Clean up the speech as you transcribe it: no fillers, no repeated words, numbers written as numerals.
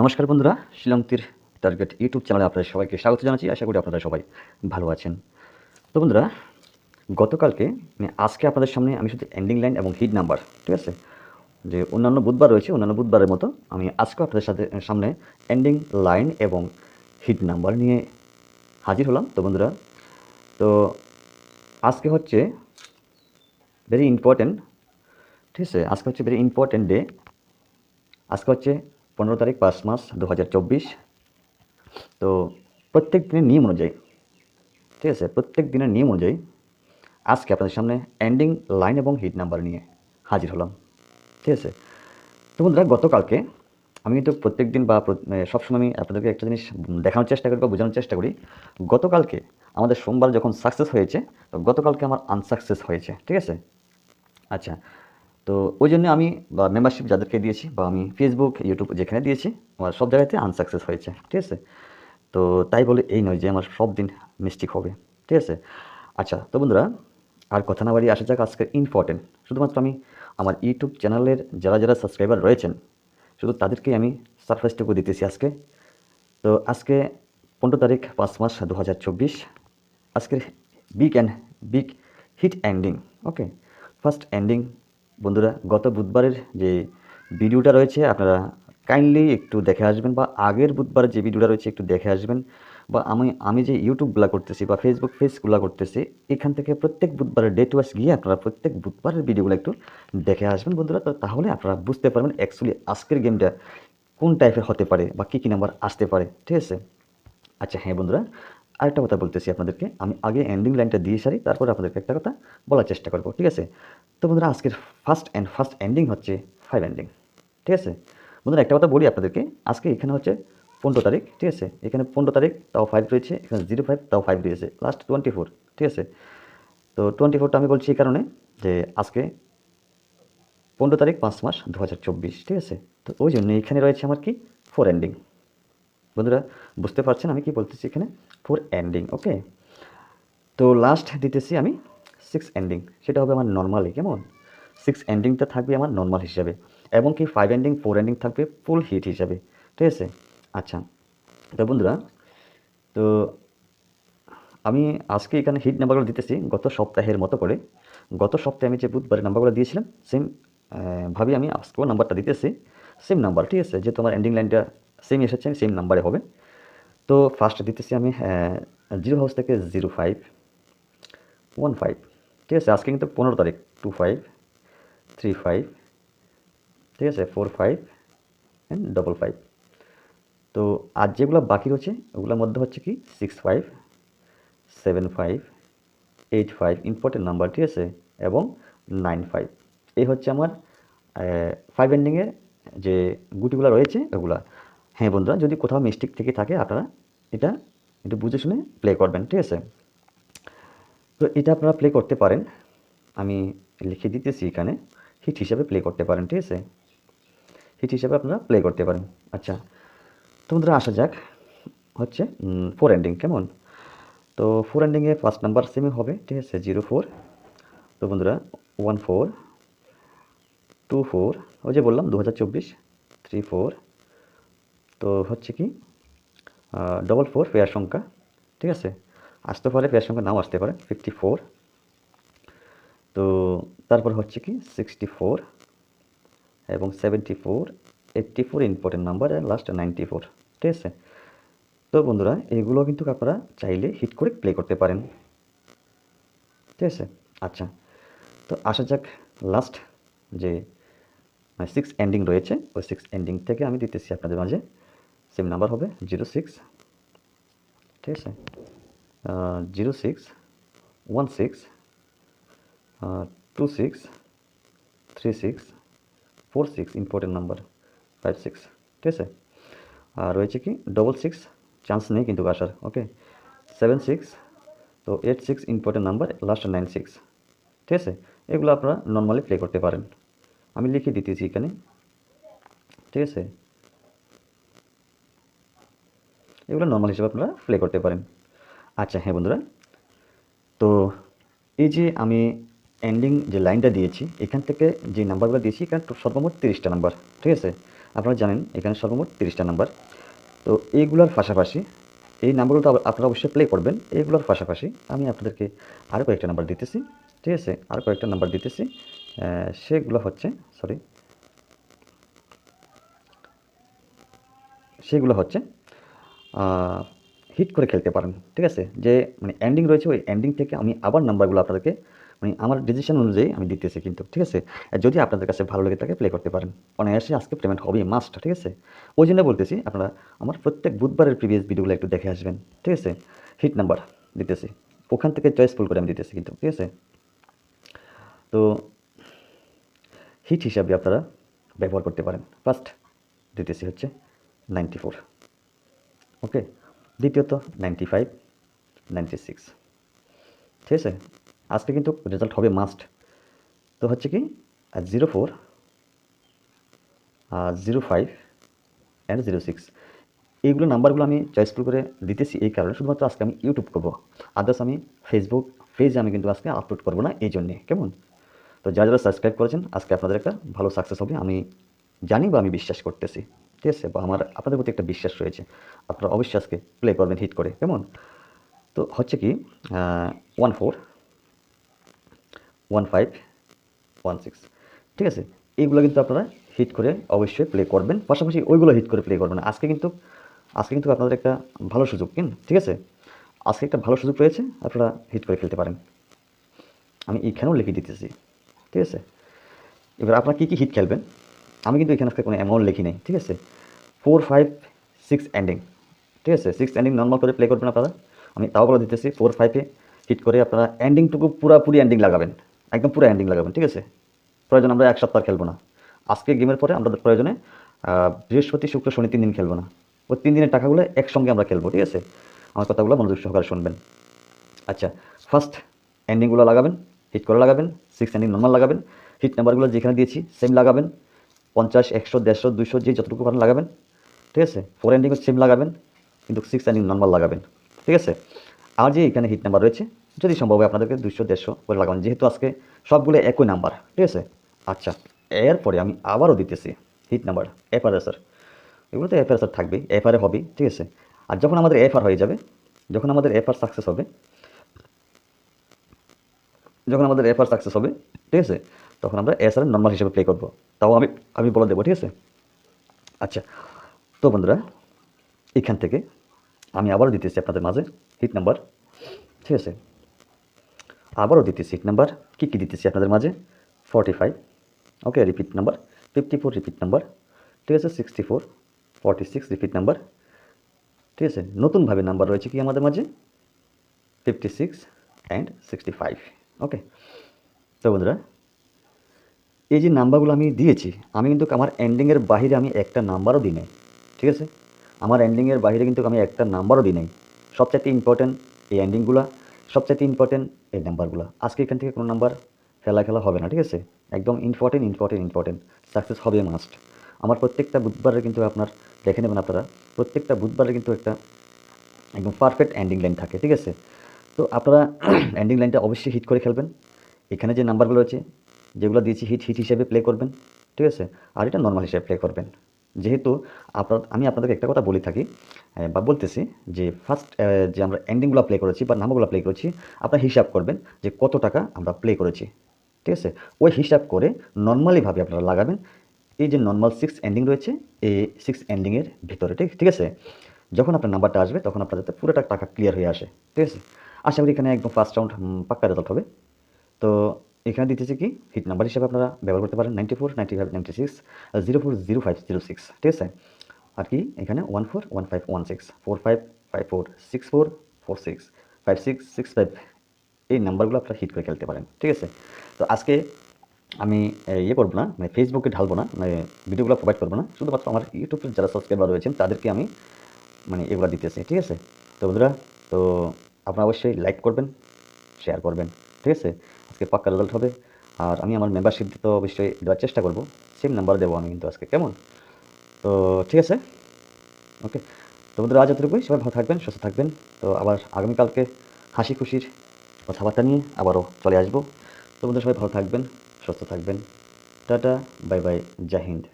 নমস্কার বন্ধুরা, শিলংতীর target YouTube চ্যানেলে আপনাদের সবাইকে স্বাগত জানাচ্ছি। আশা করি আপনারা সবাই ভালো আছেন। তো বন্ধুরা, গতকালকে আজকে আপনাদের সামনে আমি শুধু এন্ডিং লাইন এবং হিট নাম্বার, ঠিক আছে? যে অন্যান্য বুধবার রয়েছে, অন্যান্য বুধবারের মতো আমি আজকেও আপনাদের সামনে এন্ডিং লাইন এবং হিট নাম্বার নিয়ে হাজির হলাম। তো বন্ধুরা, তো আজকে হচ্ছে ভেরি ইম্পর্ট্যান্ট, ঠিক আছে? আজকে হচ্ছে ভেরি ইম্পর্ট্যান্ট ডে। আজকে হচ্ছে 15 তারিখ 5 মাস 2024। তো প্রত্যেক দিনের নিয়ম অনুযায়ী, ঠিক আছে, প্রত্যেক দিনের নিয়ম অনুযায়ী আজকে আপনাদের সামনে এন্ডিং লাইন এবং হিট নাম্বার নিয়ে হাজির হলাম, ঠিক আছে? তো বন্ধুরা, গতকালকে আমি কিন্তু প্রত্যেক দিন বা সবসময় আমি আপনাদেরকে একটা জিনিস দেখানোর চেষ্টা করি বা বোঝানোর চেষ্টা করি। গতকালকে আমাদের সোমবার যখন সাকসেস হয়েছে, তো গতকালকে আমার আনসাকসেস হয়েছে, ঠিক আছে? আচ্ছা, তো ওই জন্য আমি বা মেম্বারশিপ যাদেরকে দিয়েছি বা আমি ফেসবুক ইউটিউব যেখানে দিয়েছি, আমার সব জায়গাতে আনসাকসেস হয়েছে, ঠিক আছে? তো তাই বলে এই নয় যে আমার সব দিন মিস্টেক হবে, ঠিক আছে? আচ্ছা, তো বন্ধুরা, আর কথা না বাড়িয়ে আসা যাক আজকের ইম্পর্টেন্ট। শুধুমাত্র আমি আমার ইউটিউব চ্যানেলের যারা সাবস্ক্রাইবার রয়েছেন, শুধু তাদেরকেই আমি সারপ্রাইজটুকু দিতেছি আজকে। তো আজকে 15 তারিখ 5 মাস 2024, আজকের বিগ হিট এন্ডিং, ওকে? ফার্স্ট এন্ডিং বন্ধুরা, গত বুধবারের যে ভিডিওটা রয়েছে আপনারা কাইন্ডলি একটু দেখে আসবেন, বা আগের বুধবারের যে ভিডিওটা রয়েছে একটু দেখে আসবেন, বা আমি যে ইউটিউবগুলো করতেছি বা ফেসবুক পেজগুলো করতেছি, এখান থেকে প্রত্যেক বুধবারের ডেট ওয়াইজ গিয়ে আপনারা প্রত্যেক বুধবারের ভিডিওগুলো একটু দেখে আসবেন বন্ধুরা। তো তাহলে আপনারা বুঝতে পারবেন অ্যাকচুয়ালি আজকের গেমটা কোন টাইপের হতে পারে বা কী নাম্বার আসতে পারে, ঠিক আছে? আচ্ছা হ্যাঁ বন্ধুরা, আরেকটা কথা বলতেছি আপনাদেরকে। আমি আগে এন্ডিং লাইনটা দিয়ে সারি, তারপরে আপনাদেরকে একটা কথা বলার চেষ্টা করব, ঠিক আছে? তো বন্ধুরা, আজকের ফার্স্ট এন্ডিং হচ্ছে 5 এন্ডিং, ঠিক আছে? বন্ধুরা, একটা কথা বলি আপনাদেরকে, আজকে এখানে হচ্ছে 15 তারিখ, ঠিক আছে? এখানে 15 তারিখ তাও 5 রয়েছে, এখানে 05 তাও 5 রয়েছে, লাস্ট 24, ঠিক আছে? তো 24টা আমি বলছি এই কারণে যে আজকে 15 তারিখ 5 মাস 2024, ঠিক আছে? তো ওই জন্য এখানে রয়েছে আমার কি 4 এন্ডিং। বন্ধুরা, বুঝতে পারছেন আমি কি বলতেছি এখানে? 4 এন্ডিং, ওকে? তো লাস্ট দিতেছি আমি 6 এন্ডিং, সেটা হবে আমার নর্মালি, কেমন? 6 এন্ডিংটা থাকবে আমার নর্মাল হিসাবে, এবং কি 5 এন্ডিং 4 এন্ডিং থাকবে ফুল হিট হিসাবে, ঠিক আছে? আচ্ছা, তো বন্ধুরা, তো আমি আজকে এখানে হিট নাম্বারগুলো দিতেছি গত সপ্তাহের মতো করে। গত সপ্তাহে আমি যে বুধবারের নাম্বারগুলো দিয়েছিলাম সেম ভাবে আমি আজকেও নাম্বারটা দিতেছি, সেম নাম্বার, ঠিক আছে? যেহেতু আমার এন্ডিং লাইনটা সেম এসেছে, সেম নাম্বারে হবে। তো ফার্স্ট দিতেছি আমি 0 হাউস থেকে 05 15, ঠিক আছে? আজকে কিন্তু 15 তারিখ 25 35, ঠিক আছে? 45 অ্যান্ড 55। তো আর যেগুলো বাকি রয়েছে ওগুলোর মধ্যে হচ্ছে কি 65 75 85 ইম্পর্টেন্ট নাম্বার, ঠিক আছে? এবং 95, এই হচ্ছে আমার 5 এন্ডিংয়ের যে গুটিগুলো রয়েছে ওগুলা। হ্যাঁ বন্ধুরা, যদি কোথাও মিস্টেক থেকে থাকে আপনারা এটা একটু বুঝে শুনে প্লে করবেন, ঠিক আছে? তো এটা আপনারা প্লে করতে পারেন, আমি লিখে দিতেছি এখানে, হিট হিসাবে প্লে করতে পারেন, ঠিক আছে? হিট হিসাবে আপনারা প্লে করতে পারেন। আচ্ছা, তো বন্ধুরা আসা যাক হচ্ছে 4 এন্ডিং, কেমন? তো 4 এন্ডিংয়ে ফার্স্ট নাম্বার সেমই হবে, ঠিক আছে? 04। তো বন্ধুরা 14 24, ওই যে বললাম 2024 34, তো হচ্ছে কি 44 পেয়ার সংখ্যা, ঠিক আছে? আসতে পারে পেয়ার সংখ্যা, নাও আসতে পারে 54। তো তারপর হচ্ছে কি 64 এবং 74 84 ইম্পর্টেন্ট নাম্বার, আর লাস্ট 94, ঠিক আছে? তো বন্ধুরা, এগুলো কিন্তু আপনারা চাইলে হিট করে প্লে করতে পারেন, ঠিক আছে? আচ্ছা, তো আসা যাক লাস্ট যে 6 এন্ডিং রয়েছে, ওই 6 এন্ডিং থেকে আমি দিতেছি আপনাদের মাঝে। সেম নাম্বার হবে 06, ঠিক আছে? 06 16 26 36 46 ইম্পর্টেন্ট নাম্বার 56, ঠিক আছে? আর রয়েছে কি 66, চান্স নেই কিন্তু আসার, ওকে? 76, তো 86 ইম্পর্টেন্ট নাম্বার, লাস্ট 96, ঠিক আছে? এগুলো আপনারা নর্মালি প্লে করতে পারেন, আমি লিখে দিতেছি এখানে, ঠিক আছে? এগুলো নর্মাল হিসেবে আপনারা প্লে করতে পারেন। আচ্ছা হ্যাঁ বন্ধুরা, তো এই যে আমি এন্ডিং যে লাইনটা দিয়েছি, এখান থেকে যে নাম্বারগুলো দিয়েছি এখানে সর্বমোট 30টা নাম্বার, ঠিক আছে? আপনারা জানেন এখানে সর্বমোট 30টা নাম্বার। তো এইগুলোর পাশাপাশি এই নাম্বারগুলো তো আপনারা অবশ্যই প্লে করবেন। এইগুলোর পাশাপাশি আমি আপনাদেরকে আরও কয়েকটা নাম্বার দিতেছি, ঠিক আছে? আরও কয়েকটা নাম্বার দিতেছি, সেগুলো হচ্ছে সেগুলো হচ্ছে হিট করে খেলতে পারেন, ঠিক আছে? যে মানে এন্ডিং রয়েছে, ওই এন্ডিং থেকে আমি আবার নাম্বারগুলো আপনাদেরকে মানে আমার ডিসিশন অনুযায়ী আমি দিতেছি কিন্তু, ঠিক আছে? যদি আপনাদের কাছে ভালো লেগে থাকে প্লে করতে পারেন। অনায়াসে আজকে পেমেন্ট হবেই, মাস্ট, ঠিক আছে? ওই জন্য বলতেছি আপনারা আমার প্রত্যেক বুধবারের প্রিভিয়াস ভিডিওগুলো একটু দেখে আসবেন, ঠিক আছে? হিট নাম্বার দিতেছি, ওখান থেকে চয়েসফুল করে আমি দিতেছি কিন্তু, ঠিক আছে? তো হিট হিসাবে আপনারা ব্যবহার করতে পারেন। ফার্স্ট দিতেছি হচ্ছে 94, ওকে? দ্বিতীয়ত 95, 96, ঠিক আছে? আজকে কিন্তু রেজাল্ট হবে মাস্ট। তো হচ্ছে কি 04, 05 অ্যান্ড 06, এইগুলো নাম্বারগুলো আমি চয়েসফুল করে দিতেছি এই কারণে, শুধুমাত্র আজকে আমি ইউটিউব করবো, আদার্স আমি ফেসবুক পেজে আমি কিন্তু আজকে আপলোড করবো না, এই জন্যে, কেমন? তো যারা যারা সাবস্ক্রাইব করেছেন আজকে আপনাদের একটা ভালো সাকসেস হবে আমি জানি বা আমি বিশ্বাস করতেছি, ঠিক আছে? বা আমার আপনাদের প্রতি একটা বিশ্বাস রয়েছে, আপনারা অবশ্যই আজকে প্লে করবেন হিট করে, কেমন? তো হচ্ছে কি 14, 15, 16, ঠিক আছে? এইগুলো কিন্তু আপনারা হিট করে অবশ্যই প্লে করবেন, পাশাপাশি ওইগুলো হিট করে প্লে করবেন। আজকে কিন্তু আপনাদের একটা ভালো সুযোগ, ঠিক আছে? আজকে একটা ভালো সুযোগ রয়েছে, আপনারা হিট করে খেলতে পারেন। আমি এখানেও লিখে দিতেছি, ঠিক আছে? এবার আপনারা কী কী হিট খেলবেন আমি কিন্তু এখানে আজকে কোনো অ্যামাউন্ট লিখি নাই, ঠিক আছে? 4, 5, 6 এন্ডিং, ঠিক আছে? 6 এন্ডিং নর্মাল করে প্লে করবেন আপনারা। আমি তাও বলে দিতেছি 4, 5-এ হিট করে আপনারা এন্ডিংটুকু পুরাপুরি এন্ডিং লাগাবেন, একদম পুরো এন্ডিং লাগাবেন, ঠিক আছে? প্রয়োজন আমরা 1 সপ্তাহ খেলবো না। আজকে গেমের পরে আমরা প্রয়োজনে বৃহস্পতি, শুক্র, শনি 3 দিন খেলবো না। ওই 3 দিনের টাকাগুলো একসঙ্গে আমরা খেলবো, ঠিক আছে? আমার কথাগুলো মনোযোগ সহকারে শুনবেন। আচ্ছা, ফার্স্ট এন্ডিংগুলো লাগাবেন, হিট করে লাগাবেন। 6 এন্ডিং নর্মাল লাগাবেন। হিট নাম্বারগুলো যেখানে দিয়েছি সেম লাগাবেন। 50, 100, 150, 200 যে যতটুকু পারেন লাগাবেন, ঠিক আছে? 4 এন্ডিংও সেম লাগাবেন, কিন্তু 6 এন্ডিং নর্মাল লাগাবেন, ঠিক আছে? আর যে এখানে হিট নাম্বার রয়েছে যদি সম্ভব হয় আপনাদেরকে 200, 150 করে লাগাবেন, যেহেতু আজকে সবগুলো একই নাম্বার, ঠিক আছে? আচ্ছা, এরপরে আমি আবারও দিতেছি হিট নাম্বার এফআর স্যার, এগুলো তো এফআর স্যার থাকবেই, এফআরে হবে, ঠিক আছে? আর যখন আমাদের এফআর হয়ে যাবে, যখন আমাদের এফআর সাকসেস হবে, ঠিক আছে, তখন আমরা এসআর নর্মাল হিসেবে প্লে করবো, তাও আমি বলে দেবো, ঠিক আছে? আচ্ছা, তো বন্ধুরা এখান থেকে আমি আবারও দিতেছি আপনাদের মাঝে হিট নাম্বার, ঠিক আছে? আবারও দিতেছি হিট নাম্বার, কী কী দিতেছি আপনাদের মাঝে? 45, ওকে, রিপিট নাম্বার। 54 রিপিট নাম্বার, ঠিক আছে? 64, 46 রিপিট নাম্বার, ঠিক আছে? নতুনভাবে নাম্বার রয়েছে কি আমাদের মাঝে? 56 অ্যান্ড 65, ওকে? তো বন্ধুরা এই যে নাম্বারগুলো আমি দিয়েছি, আমি কিন্তু আমার এন্ডিংয়ের বাহিরে আমি একটা নাম্বারও দিই নাই, ঠিক আছে? আমার এন্ডিংয়ের বাহিরে কিন্তু আমি একটা নাম্বারও দিই নাই। সবচাইতে ইম্পর্টেন্ট এই এন্ডিংগুলা, সবচাইতে ইম্পর্টেন্ট এই নাম্বারগুলো। আজকে এখান থেকে কোনো নাম্বার খেলা হবে না, ঠিক আছে? একদম ইম্পর্টেন্ট সাকসেস হবে মাস্ট। আমার প্রত্যেকটা বুধবারে কিন্তু আপনার দেখে নেবেন আপনারা, প্রত্যেকটা বুধবারে কিন্তু একটা একদম পারফেক্ট এন্ডিং লাইন থাকে, ঠিক আছে? তো আপনারা এন্ডিং লাইনটা অবশ্যই হিট করে খেলবেন। এখানে যে নাম্বারগুলো আছে যেগুলো দিয়েছি হিট হিসেবে প্লে করবেন, ঠিক আছে? আর এটা নর্মাল হিসেবে প্লে করবেন। যেহেতু আমি আপনাদেরকে একটা কথা বলে থাকি বা বলতেছি যে ফার্স্ট যে আমরা এন্ডিংগুলো প্লে করেছি বা নাম্বারগুলো প্লে করেছি, আপনারা হিসাব করবেন যে কত টাকা আমরা প্লে করেছি, ঠিক আছে? ওই হিসাব করে নর্মালিভাবে আপনারা লাগাবেন। এই যে নর্মাল 6 এন্ডিং রয়েছে, এই 6 এন্ডিংয়ের ভিতরে, ঠিক আছে? যখন আপনার নাম্বারটা আসবে তখন আপনার যাতে পুরোটা টাকা ক্লিয়ার হয়ে আসে, ঠিক আছে? আশা করি এখানে একদম ফার্স্ট রাউন্ড পাক্কা রেজাল্ট হবে। তো এখানে দিতেছি কি হিট নাম্বার হিসেবে আপনারা ব্যবহার করতে পারেন 94, 95, 96, 04, 05, 06, ঠিক আছে? আর কি এখানে 14, 15, 16, 45, 54, 64, 46, 56, 65, এই নাম্বারগুলো আপনারা হিট করে খেলতে পারেন, ঠিক আছে? তো আজকে আমি ইয়ে করবো না, মানে ফেসবুকে ঢালবো না, মানে ভিডিওগুলো প্রোভাইড করবো না, শুধুমাত্র আমার ইউটিউবের যারা সাবস্ক্রাইবার রয়েছেন তাদেরকে আমি মানে এগুলো দিতেছি, ঠিক আছে? তো বন্ধুরা, তো আপনারা অবশ্যই লাইক করবেন, শেয়ার করবেন, ঠিক আছে? আজকে পাক্কা রেজাল্ট হবে। আর আমি আমার মেম্বারশিপ তো অবশ্যই দেওয়ার চেষ্টা করব, সেম নাম্বার দেবো আমি কিন্তু আজকে, কেমন? তো ঠিক আছে, ওকে? তো বন্ধুরা আজ এতটুকুই, সবাই ভালো থাকবেন, সুস্থ থাকবেন। তো আবার আগামীকালকে হাসি খুশির কথাবার্তা নিয়ে আবারও চলে আসবো। তো বন্ধুরা সবাই ভালো থাকবেন, সুস্থ থাকবেন। টাটা, বাই বাই, জয় হিন্দ।